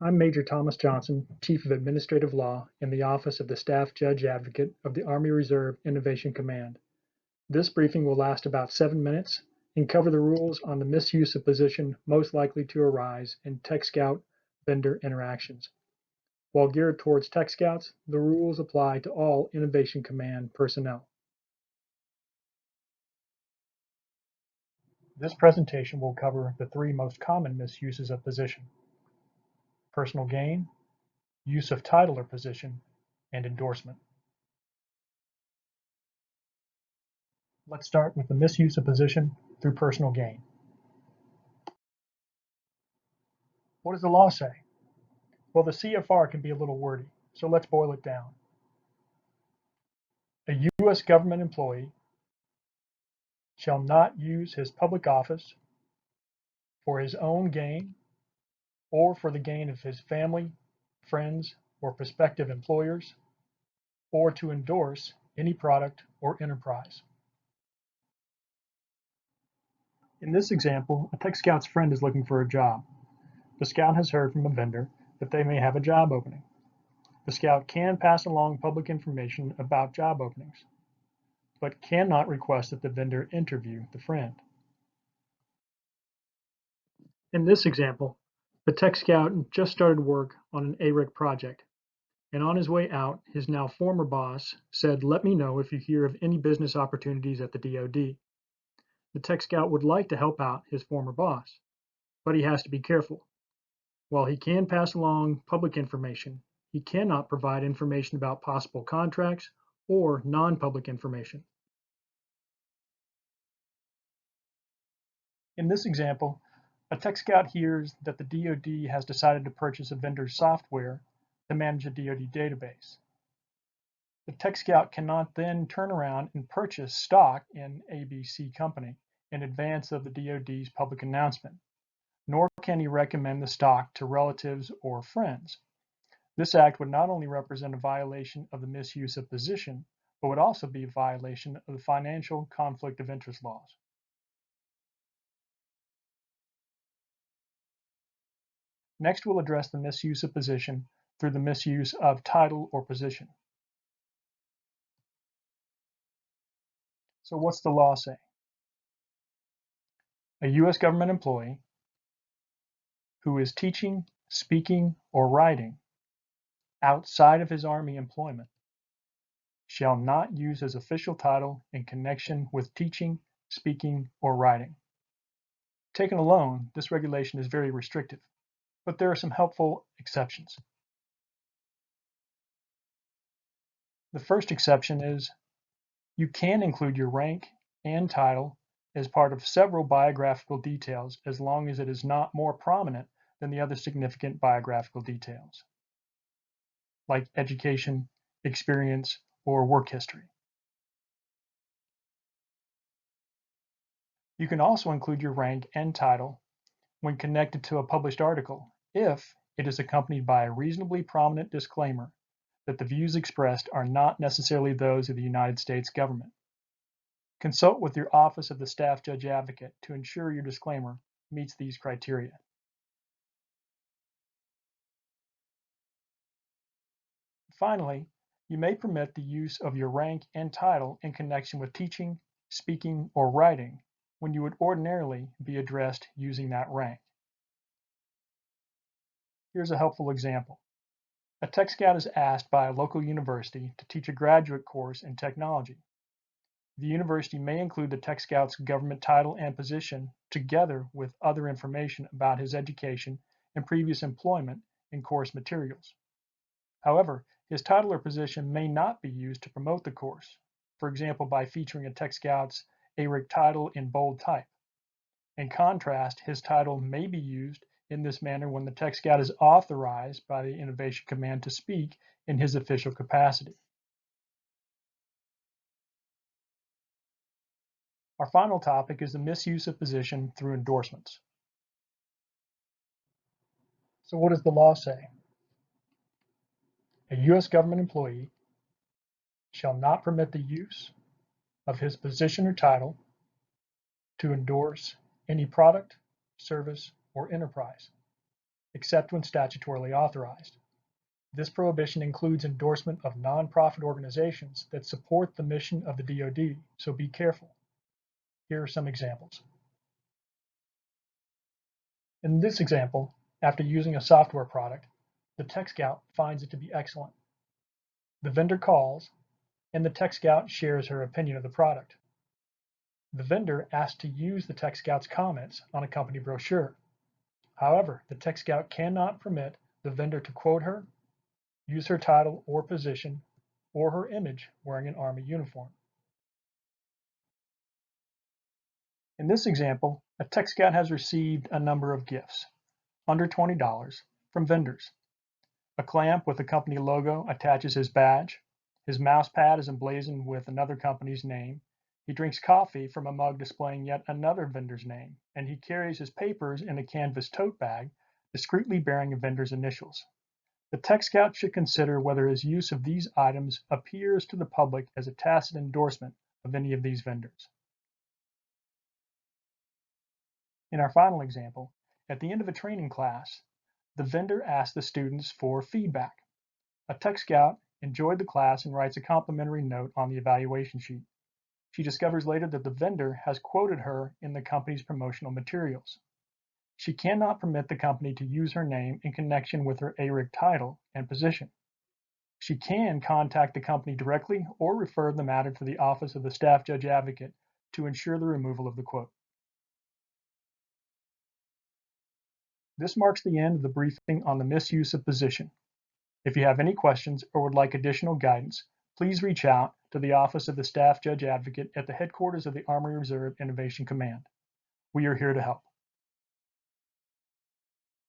I'm Major Thomas Johnson, Chief of Administrative Law in the Office of the Staff Judge Advocate of the Army Reserve Innovation Command. This briefing will last about 7 minutes and cover the rules on the misuse of position most likely to arise in Tech Scout vendor interactions. While geared towards Tech Scouts, the rules apply to all Innovation Command personnel. This presentation will cover the 3 most common misuses of position: personal gain, use of title or position, and endorsement. Let's start with the misuse of position through personal gain. What does the law say? Well, the CFR can be a little wordy, so let's boil it down. A U.S. government employee shall not use his public office for his own gain or for the gain of his family, friends, or prospective employers, or to endorse any product or enterprise. In this example, a Tech Scout's friend is looking for a job. The Scout has heard from a vendor that they may have a job opening. The Scout can pass along public information about job openings, but cannot request that the vendor interview the friend. In this example, the Tech Scout just started work on an ARIC project, and on his way out, his now former boss said, "Let me know if you hear of any business opportunities at the DoD." The Tech Scout would like to help out his former boss, but he has to be careful. While he can pass along public information, he cannot provide information about possible contracts or non-public information. In this example, a Tech Scout hears that the DoD has decided to purchase a vendor's software to manage a DoD database. The Tech Scout cannot then turn around and purchase stock in ABC company in advance of the DoD's public announcement, nor can he recommend the stock to relatives or friends. This act would not only represent a violation of the misuse of position, but would also be a violation of the financial conflict of interest laws. Next, we'll address the misuse of position through the misuse of title or position. So what's the law say? A U.S. government employee who is teaching, speaking, or writing outside of his Army employment shall not use his official title in connection with teaching, speaking, or writing. Taken alone, this regulation is very restrictive, but there are some helpful exceptions. The first exception is you can include your rank and title as part of several biographical details as long as it is not more prominent than the other significant biographical details, like education, experience, or work history. You can also include your rank and title when connected to a published article if it is accompanied by a reasonably prominent disclaimer that the views expressed are not necessarily those of the United States government. Consult with your Office of the Staff Judge Advocate to ensure your disclaimer meets these criteria. Finally, you may permit the use of your rank and title in connection with teaching, speaking, or writing when you would ordinarily be addressed using that rank. Here's a helpful example. A Tech Scout is asked by a local university to teach a graduate course in technology. The university may include the Tech Scout's government title and position together with other information about his education and previous employment in course materials. However, his title or position may not be used to promote the course, for example by featuring a Tech Scout's ARIC title in bold type. In contrast, his title may be used in this manner when the Tech Scout is authorized by the Innovation Command to speak in his official capacity. Our final topic is the misuse of position through endorsements. So what does the law say? A U.S. government employee shall not permit the use of his position or title to endorse any product, service, or enterprise. except when statutorily authorized. This prohibition includes endorsement of nonprofit organizations that support the mission of the DoD, so be careful. Here are some examples. In this example, after using a software product, the Tech Scout finds it to be excellent. The vendor calls, and the Tech Scout shares her opinion of the product. The vendor asks to use the Tech Scout's comments on a company brochure. However, the Tech Scout cannot permit the vendor to quote her, use her title or position, or her image wearing an Army uniform. In this example, a Tech Scout has received a number of gifts, under $20, from vendors. A clamp with a company logo attaches his badge. His mouse pad is emblazoned with another company's name. He drinks coffee from a mug displaying yet another vendor's name, and he carries his papers in a canvas tote bag, discreetly bearing a vendor's initials. The Tech Scout should consider whether his use of these items appears to the public as a tacit endorsement of any of these vendors. In our final example, at the end of a training class, the vendor asks the students for feedback. A Tech Scout enjoyed the class and writes a complimentary note on the evaluation sheet. She discovers later that the vendor has quoted her in the company's promotional materials. She cannot permit the company to use her name in connection with her ARIC title and position. She can contact the company directly or refer the matter to the Office of the Staff Judge Advocate to ensure the removal of the quote. This marks the end of the briefing on the misuse of position. If you have any questions or would like additional guidance, please reach out to the Office of the Staff Judge Advocate at the headquarters of the Army Reserve Innovation Command. We are here to help.